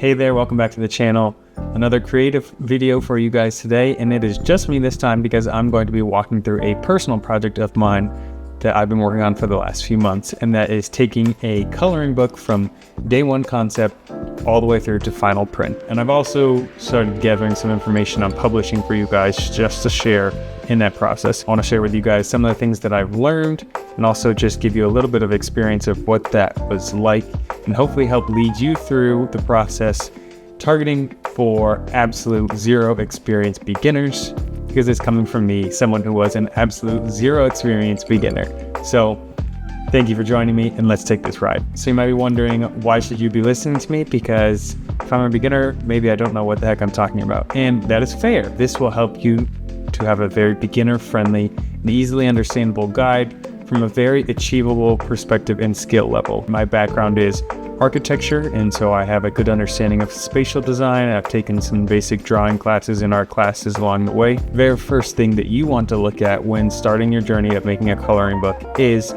Hey there, welcome back to the channel. Another creative video for you guys today, and it is just me this time because I'm going to be walking through a personal project of mine that I've been working on for the last few months, and that is taking a coloring book from day one concept all the way through to final print. And I've also started gathering some information on publishing for you guys just to share in that process. I want to share with you guys some of the things that I've learned and also just give you a little bit of experience of what that was like and hopefully help lead you through the process, targeting for absolute zero experience beginners, because it's coming from me, someone who was an absolute zero experience beginner. So thank you for joining me, and let's take this ride. So you might be wondering, why should you be listening to me? Because if I'm a beginner, maybe I don't know what the heck I'm talking about. And that is fair. This will help you to have a very beginner-friendly and easily understandable guide from a very achievable perspective and skill level. My background is architecture, and so I have a good understanding of spatial design. I've taken some basic drawing classes in art classes along the way. Very first thing that you want to look at when starting your journey of making a coloring book is,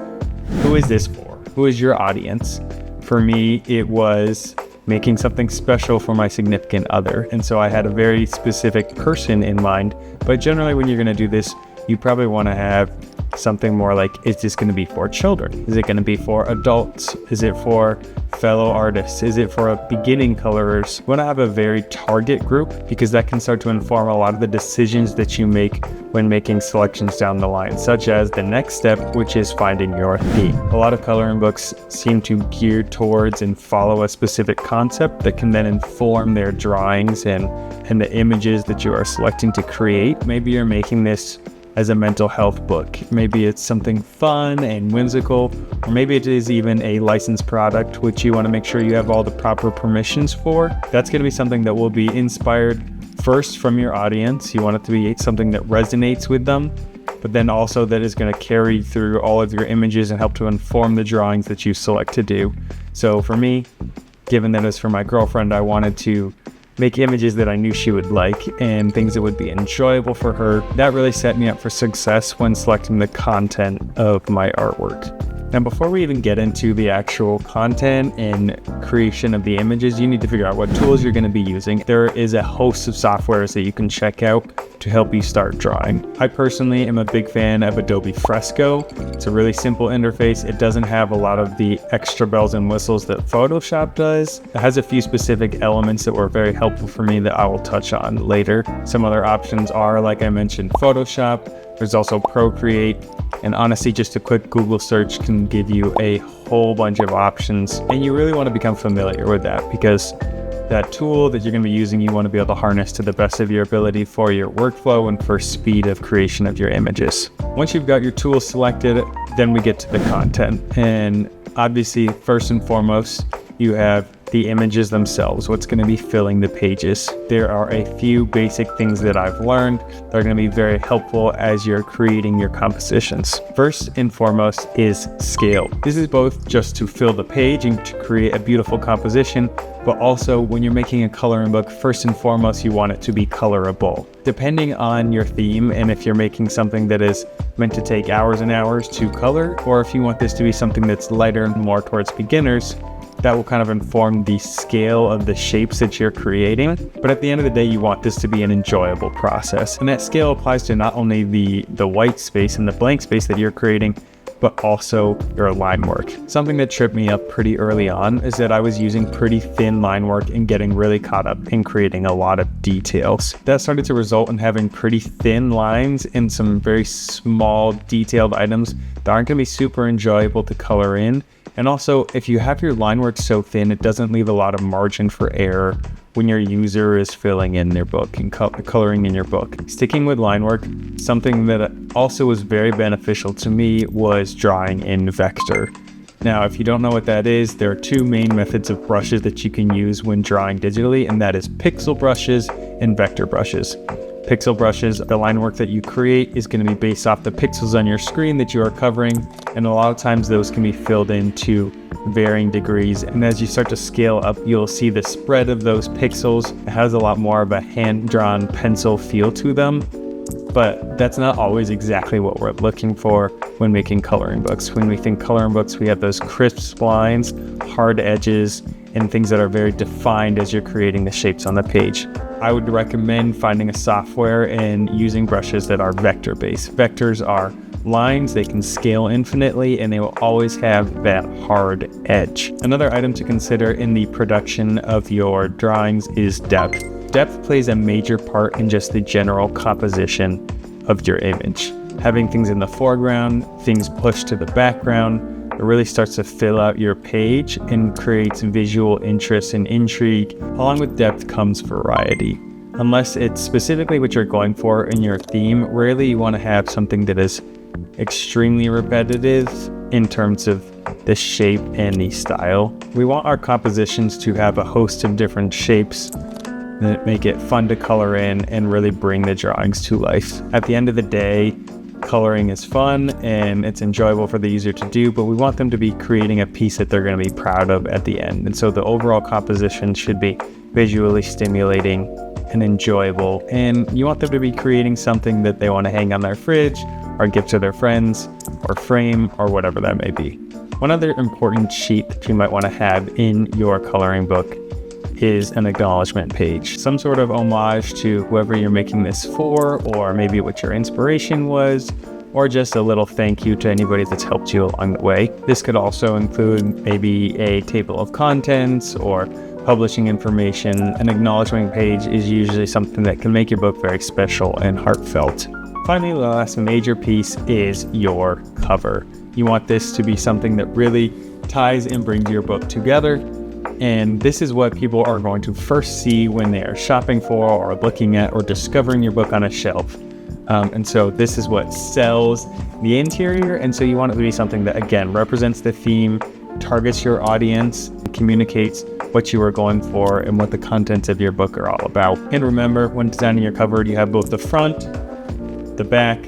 who is this for? Who is your audience? For me, it was making something special for my significant other. And so I had a very specific person in mind, but generally when you're gonna do this, you probably wanna have something more like, is this going to be for children? Is it going to be for adults? Is it for fellow artists? Is it for beginning colorers? You want to have a very target group, because that can start to inform a lot of the decisions that you make when making selections down the line, such as the next step, which is finding your theme. A lot of coloring books seem to gear towards and follow a specific concept that can then inform their drawings and the images that you are selecting to create. Maybe you're making this as a mental health book. Maybe it's something fun and whimsical, or maybe it is even a licensed product, which you want to make sure you have all the proper permissions for. That's going to be something that will be inspired first from your audience. You want it to be something that resonates with them, but then also that is going to carry through all of your images and help to inform the drawings that you select to do. So for me, given that it's for my girlfriend, I wanted to make images that I knew she would like and things that would be enjoyable for her. That really set me up for success when selecting the content of my artwork. Now, before we even get into the actual content and creation of the images, you need to figure out what tools you're going to be using. There is a host of softwares that you can check out to help you start drawing. I personally am a big fan of Adobe Fresco. It's a really simple interface. It doesn't have a lot of the extra bells and whistles that Photoshop does. It has a few specific elements that were very helpful for me that I will touch on later. Some other options are, like I mentioned, Photoshop. There's also Procreate, and honestly, just a quick Google search can give you a whole bunch of options, and you really want to become familiar with that, because that tool that you're going to be using, you want to be able to harness to the best of your ability for your workflow and for speed of creation of your images. Once you've got your tools selected, then we get to the content, and obviously, first and foremost, you have the images themselves, what's going to be filling the pages. There are a few basic things that I've learned that are going to be very helpful as you're creating your compositions. First and foremost is scale. This is both just to fill the page and to create a beautiful composition, but also when you're making a coloring book, first and foremost, you want it to be colorable. Depending on your theme, and if you're making something that is meant to take hours and hours to color, or if you want this to be something that's lighter and more towards beginners, that will kind of inform the scale of the shapes that you're creating. But at the end of the day, you want this to be an enjoyable process. And that scale applies to not only the white space and the blank space that you're creating, but also your line work. Something that tripped me up pretty early on is that I was using pretty thin line work and getting really caught up in creating a lot of details. That started to result in having pretty thin lines and some very small detailed items that aren't gonna be super enjoyable to color in. And also, if you have your line work so thin, it doesn't leave a lot of margin for error when your user is filling in their book and coloring in your book. Sticking with line work, something that also was very beneficial to me was drawing in vector. Now, if you don't know what that is, there are two main methods of brushes that you can use when drawing digitally, and that is pixel brushes and vector brushes. Pixel brushes, the line work that you create is going to be based off the pixels on your screen that you are covering, and a lot of times those can be filled into varying degrees. And as you start to scale up, you'll see the spread of those pixels. It has a lot more of a hand-drawn pencil feel to them, but that's not always exactly what we're looking for when making coloring books. When we think coloring books, we have those crisp lines, hard edges, and things that are very defined as you're creating the shapes on the page. I would recommend finding a software and using brushes that are vector-based. Vectors are lines, they can scale infinitely, and they will always have that hard edge. Another item to consider in the production of your drawings is depth. Depth plays a major part in just the general composition of your image. Having things in the foreground, things pushed to the background, it really starts to fill out your page and creates visual interest and intrigue. Along with depth comes variety. Unless it's specifically what you're going for in your theme, rarely you want to have something that is extremely repetitive in terms of the shape and the style. We want our compositions to have a host of different shapes that make it fun to color in and really bring the drawings to life. At the end of the day, coloring is fun and it's enjoyable for the user to do, but we want them to be creating a piece that they're going to be proud of at the end. And so the overall composition should be visually stimulating and enjoyable, and you want them to be creating something that they want to hang on their fridge or give to their friends or frame or whatever that may be. One other important sheet that you might want to have in your coloring book is an acknowledgement page, some sort of homage to whoever you're making this for, or maybe what your inspiration was, or just a little thank you to anybody that's helped you along the way. This could also include maybe a table of contents or publishing information. An acknowledgement page is usually something that can make your book very special and heartfelt. Finally, the last major piece is your cover. You want this to be something that really ties and brings your book together. And this is what people are going to first see when they are shopping for or looking at or discovering your book on a shelf. And so this is what sells the interior. And so you want it to be something that, again, represents the theme, targets your audience, communicates what you are going for and what the contents of your book are all about. And remember, when designing your cover, you have both the front, the back,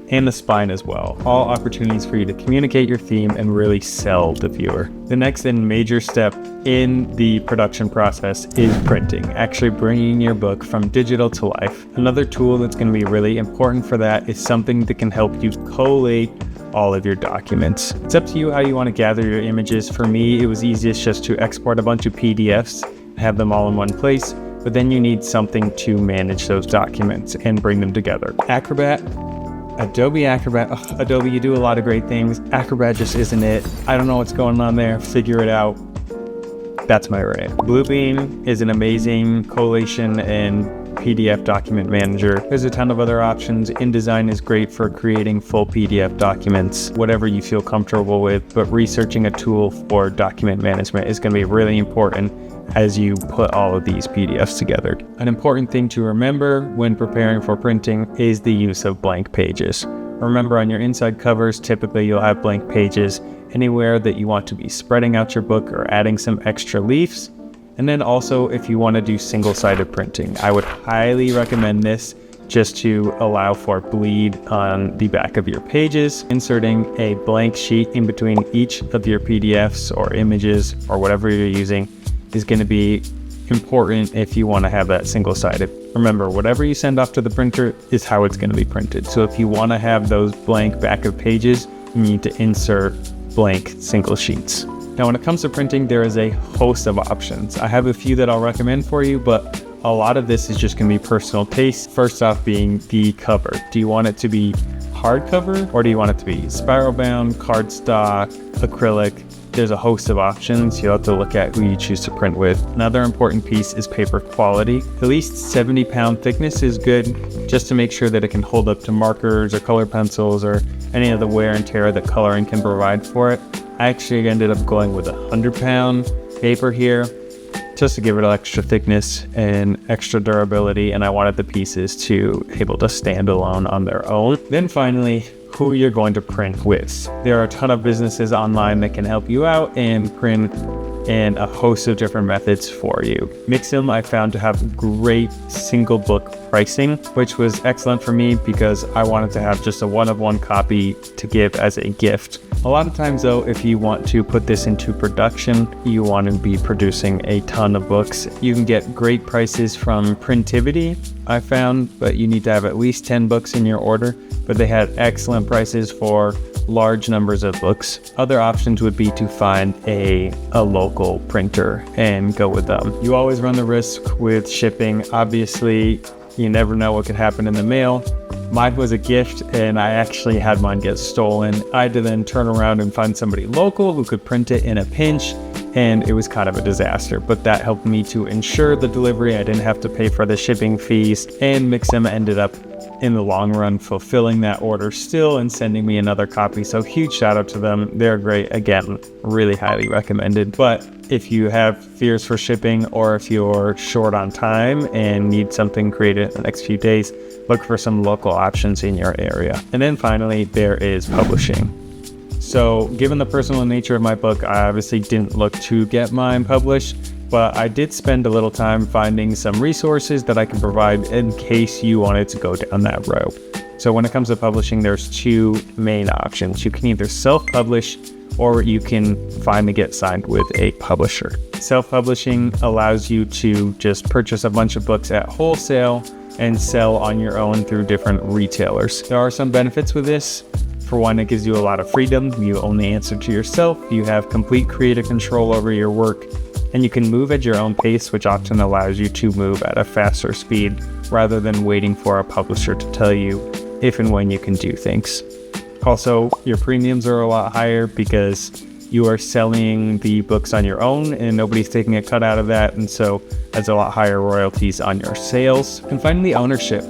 and the spine as well. All opportunities for you to communicate your theme and really sell the viewer. The next and major step in the production process is printing, actually bringing your book from digital to life. Another tool that's going to be really important for that is something that can help you collate all of your documents. It's up to you how you want to gather your images. For me, it was easiest just to export a bunch of PDFs, have them all in one place, but then you need something to manage those documents and bring them together. Acrobat, Adobe Acrobat. Oh, Adobe, you do a lot of great things. Acrobat just isn't it. I don't know what's going on there. Figure it out. That's my rant. Bluebeam is an amazing collation and PDF document manager. There's a ton of other options. InDesign is great for creating full PDF documents, whatever you feel comfortable with, but researching a tool for document management is going to be really important as you put all of these PDFs together. An important thing to remember when preparing for printing is the use of blank pages. Remember, on your inside covers, typically you'll have blank pages anywhere that you want to be spreading out your book or adding some extra leaves. And then also, if you want to do single-sided printing, I would highly recommend this just to allow for bleed on the back of your pages. Inserting a blank sheet in between each of your PDFs or images or whatever you're using is going to be important if you want to have that single-sided. Remember, whatever you send off to the printer is how it's going to be printed. So if you want to have those blank back of pages, you need to insert blank single sheets. Now, when it comes to printing, there is a host of options. I have a few that I'll recommend for you, but a lot of this is just going to be personal taste. First off being the cover. Do you want it to be hardcover or do you want it to be spiral bound, cardstock, acrylic? There's a host of options. You'll have to look at who you choose to print with. Another important piece is paper quality. At least 70-pound thickness is good, just to make sure that it can hold up to markers or color pencils or any of the wear and tear that coloring can provide for it. I actually ended up going with 100-pound paper here, just to give it extra thickness and extra durability, and I wanted the pieces to be able to stand alone on their own. Then finally, who you're going to print with. There are a ton of businesses online that can help you out and print in a host of different methods for you. Mixam I found to have great single book pricing, which was excellent for me because I wanted to have just a one-of-one copy to give as a gift. A lot of times though, if you want to put this into production, you want to be producing a ton of books. You can get great prices from Printivity, I found, but you need to have at least 10 books in your order. But they had excellent prices for large numbers of books. Other options would be to find a local printer and go with them. You always run the risk with shipping. Obviously, you never know what could happen in the mail. Mine was a gift and I actually had mine get stolen. I had to then turn around and find somebody local who could print it in a pinch, and it was kind of a disaster, but that helped me to ensure the delivery. I didn't have to pay for the shipping fees, and Mixam ended up in the long run fulfilling that order still and sending me another copy. So huge shout out to them. They're great. Again, really highly recommended. But if you have fears for shipping, or if you're short on time and need something created in the next few days, look for some local options in your area. And then finally, there is publishing. So given the personal nature of my book, I obviously didn't look to get mine published, but I did spend a little time finding some resources that I can provide in case you wanted to go down that route. So when it comes to publishing, there's two main options. You can either self-publish, or you can finally get signed with a publisher. Self-publishing allows you to just purchase a bunch of books at wholesale and sell on your own through different retailers. There are some benefits with this. For one, it gives you a lot of freedom. You only answer to yourself. You have complete creative control over your work, and you can move at your own pace, which often allows you to move at a faster speed rather than waiting for a publisher to tell you if and when you can do things. Also, your premiums are a lot higher because you are selling the books on your own and nobody's taking a cut out of that, and so that's a lot higher royalties on your sales. And finally, ownership.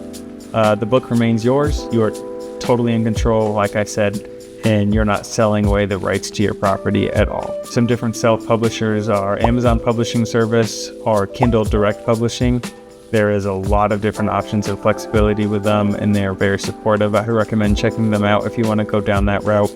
The book remains yours. You are totally in control, like I said, and you're not selling away the rights to your property at all. Some different self-publishers are Amazon Publishing Service or Kindle Direct Publishing. There is a lot of different options and flexibility with them, and they're very supportive. I recommend checking them out if you want to go down that route.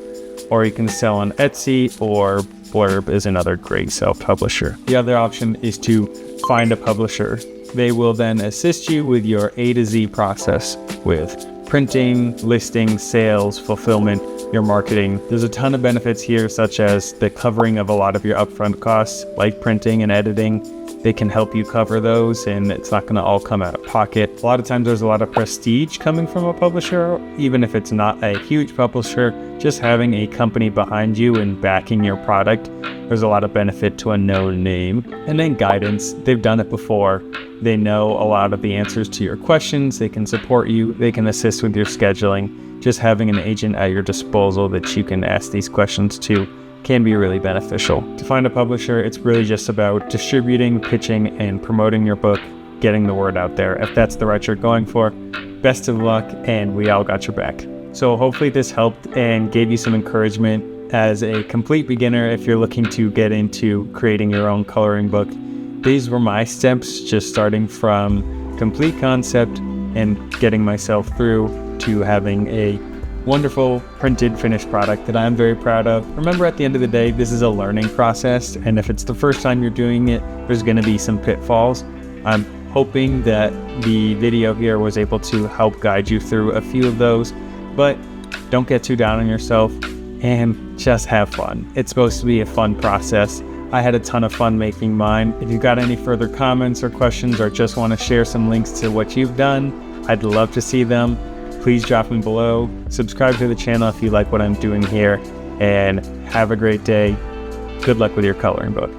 Or you can sell on Etsy, or Blurb is another great self-publisher. The other option is to find a publisher. They will then assist you with your A to Z process with printing, listing, sales, fulfillment, your marketing. There's a ton of benefits here, such as the covering of a lot of your upfront costs, like printing and editing. They can help you cover those, and it's not going to all come out of pocket. A lot of times there's a lot of prestige coming from a publisher, even if it's not a huge publisher. Just having a company behind you and backing your product, there's a lot of benefit to a known name. And then guidance. They've done it before. They know a lot of the answers to your questions. They can support you. They can assist with your scheduling. Just having an agent at your disposal that you can ask these questions to can be really beneficial. To find a publisher, it's really just about distributing, pitching, and promoting your book, getting the word out there. If that's the route you're going for, best of luck, and we all got your back. So hopefully this helped and gave you some encouragement as a complete beginner if you're looking to get into creating your own coloring book. These were my steps, just starting from complete concept and getting myself through to having a wonderful printed finished product that I'm very proud of. Remember, at the end of the day, this is a learning process, and if it's the first time you're doing it, there's going to be some pitfalls. I'm hoping that the video here was able to help guide you through a few of those, but don't get too down on yourself and just have fun. It's supposed to be a fun process. I had a ton of fun making mine. If you've got any further comments or questions, or just want to share some links to what you've done, I'd love to see them. Please drop them below. Subscribe to the channel if you like what I'm doing here, and have a great day. Good luck with your coloring book.